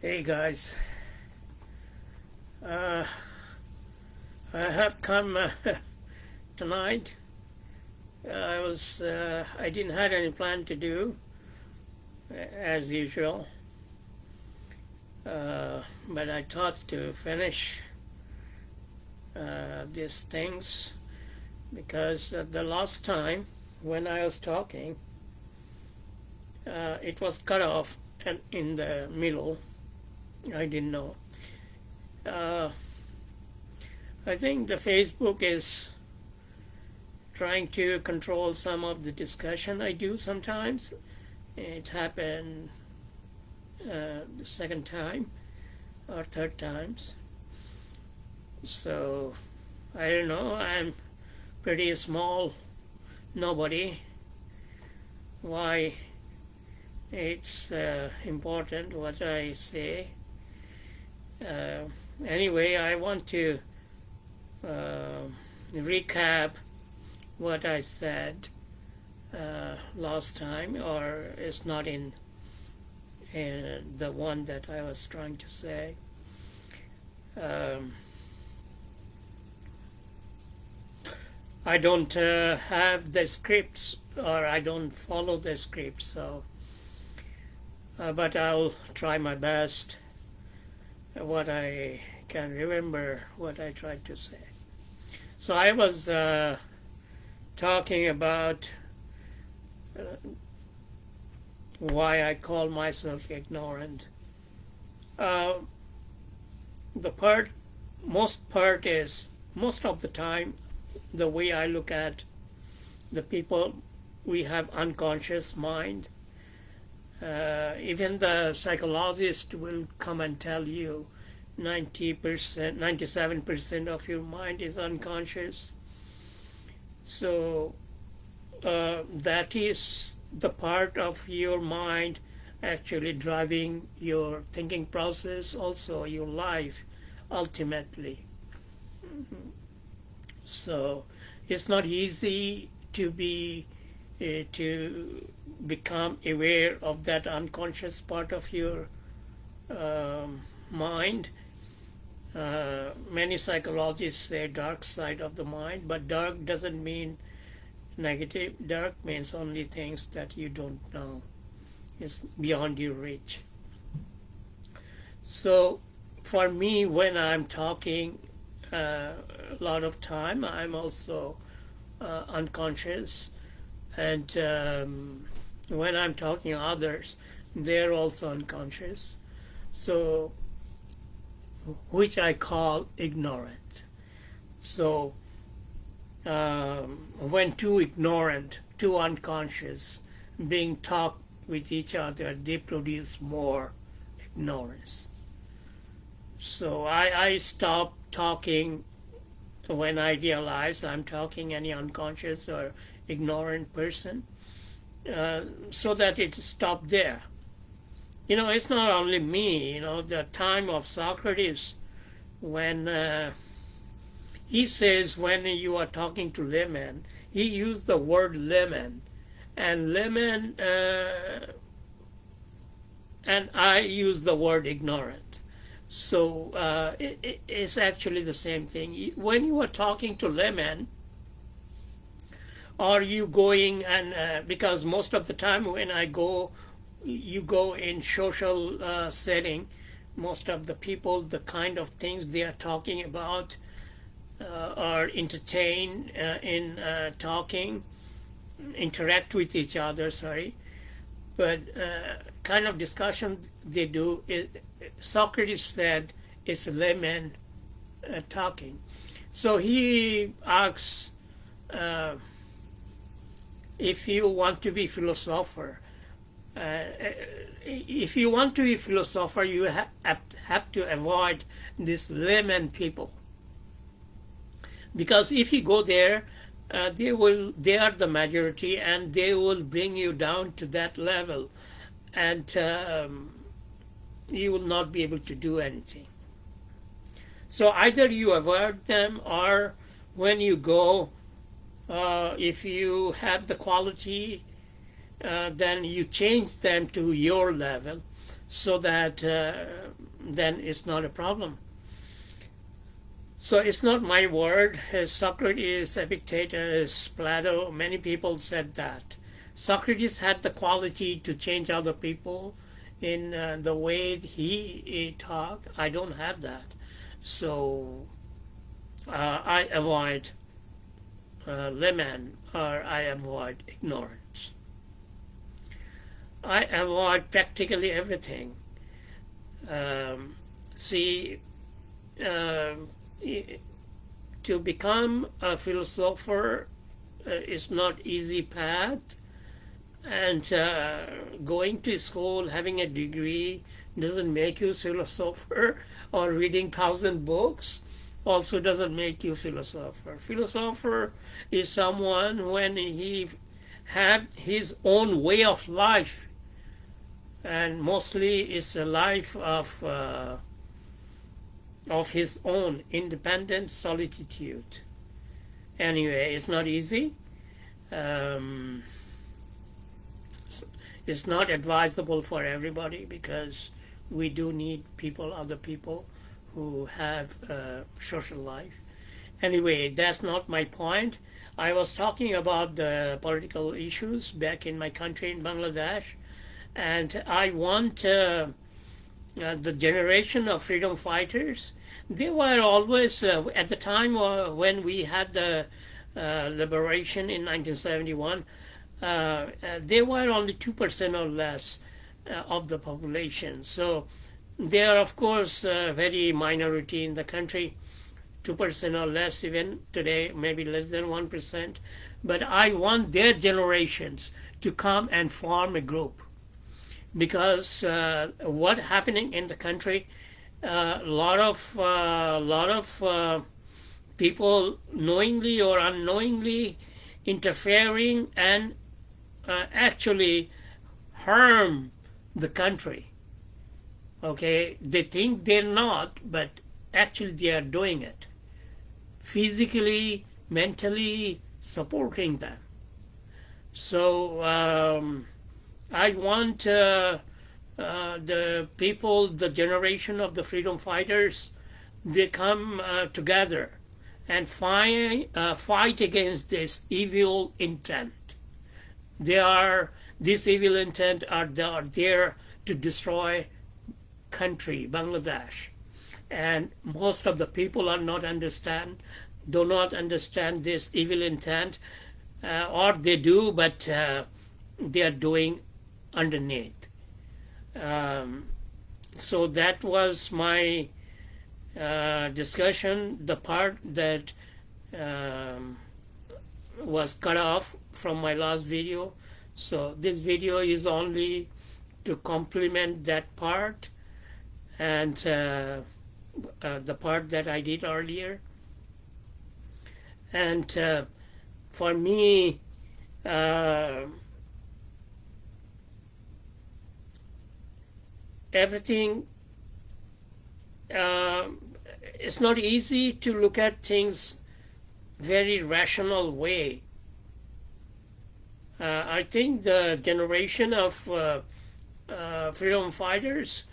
Hey guys, uh, I have come tonight. I didn't have any plan to do as usual, but I thought to finish these things because the last time when I was talking, it was cut off and in the middle. I didn't know. Uh, I think the Facebook is trying to control some of the discussion I do sometimes. It happened the second time or third times. So I don't know. I'm pretty small nobody. Why it's important what I say. Anyway, I want to recap what I said last time, or it's not in the one that I was trying to say. I don't have the scripts, or I don't follow the scripts, so but I'll try my best what I can remember what I tried to say. So I was talking about why I call myself ignorant. The part is most of the time the way I look at the people, we have unconscious mind. Even the psychologist will come and tell you 90%, 97% of your mind is unconscious. So that is the part of your mind actually driving your thinking process, also your life, ultimately. So it's not easy to become aware of that unconscious part of your mind. Many psychologists say dark side of the mind, but dark doesn't mean negative. Dark means only things that you don't know. It's beyond your reach. So for me, when I'm talking a lot of time, I'm also unconscious, and when I'm talking to others, they're also unconscious. So which I call ignorant. So when two ignorant, two unconscious being talk with each other, they produce more ignorance. So I stop talking when I realize I'm talking any unconscious or ignorant person, so that it stopped there. It's not only me. The time of Socrates, when he says when you are talking to laymen, he used the word layman, and layman, and I use the word ignorant. So it's actually the same thing. When you are talking to laymen, are you going and because most of the time when you go in social setting, most of the people, the kind of things they are talking about are entertained in talking, interact with each other, but kind of discussion they do, Socrates said it's layman talking. So he asks, if you want to be philosopher, if you want to be philosopher, you have to avoid these layman people, because if you go there, they are the majority, and they will bring you down to that level, and you will not be able to do anything. So either you avoid them, or when you go, if you have the quality, then you change them to your level. so that then it's not a problem. So it's not my word. Socrates, Epictetus, Plato, many people said that. Socrates had the quality to change other people in the way he talked. I don't have that. So I avoid layman, or I avoid ignorance. I avoid practically everything. See, to become a philosopher is not easy path, and going to school, having a degree, doesn't make you a philosopher, or reading 1,000 books also doesn't make you a philosopher. Philosopher is someone when he had his own way of life, and mostly it's a life of his own independent solitude. Anyway, it's not easy. It's not advisable for everybody, because we do need people, other people who have a social life. Anyway, that's not my point. I was talking about the political issues back in my country, in Bangladesh, and I want the generation of freedom fighters. They were always, at the time when we had the liberation in 1971, they were only 2% or less of the population. So they are, of course, very minority in the country, 2% or less even today, maybe less than 1%. But I want their generations to come and form a group, because what happening in the country, a lot of people knowingly or unknowingly interfering and actually harm the country. Okay, they think they're not, but actually they are doing it, physically, mentally supporting them. So I want the people, the generation of the freedom fighters, they come together and fight against this evil intent. This evil intent are there to destroy country, Bangladesh. And most of the people do not understand this evil intent, or they do, but they are doing underneath. So that was my discussion, the part that was cut off from my last video. So this video is only to complement that part and the part that I did earlier. And for me, everything, it's not easy to look at things very rational way. I think the generation of freedom fighters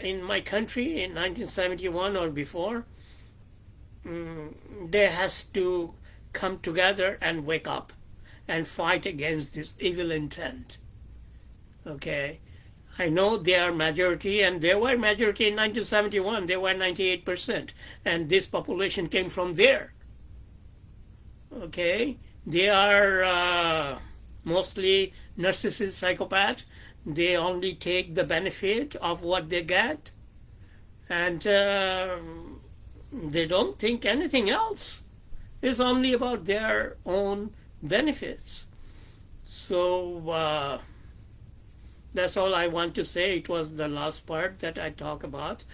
in my country in 1971 or before, they has to come together and wake up and fight against this evil intent. Okay, I know they are majority, and they were majority in 1971. They were 98%, and this population came from there. Okay, they are mostly narcissist psychopaths. They only take the benefit of what they get, and they don't think anything else. It's only about their own benefits. So that's all I want to say. It was the last part that I talk about,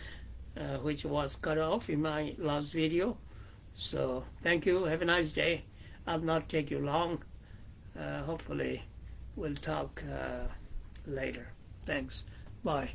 which was cut off in my last video. So thank you. Have a nice day. I'll not take you long. Hopefully we'll talk later. Thanks. Bye.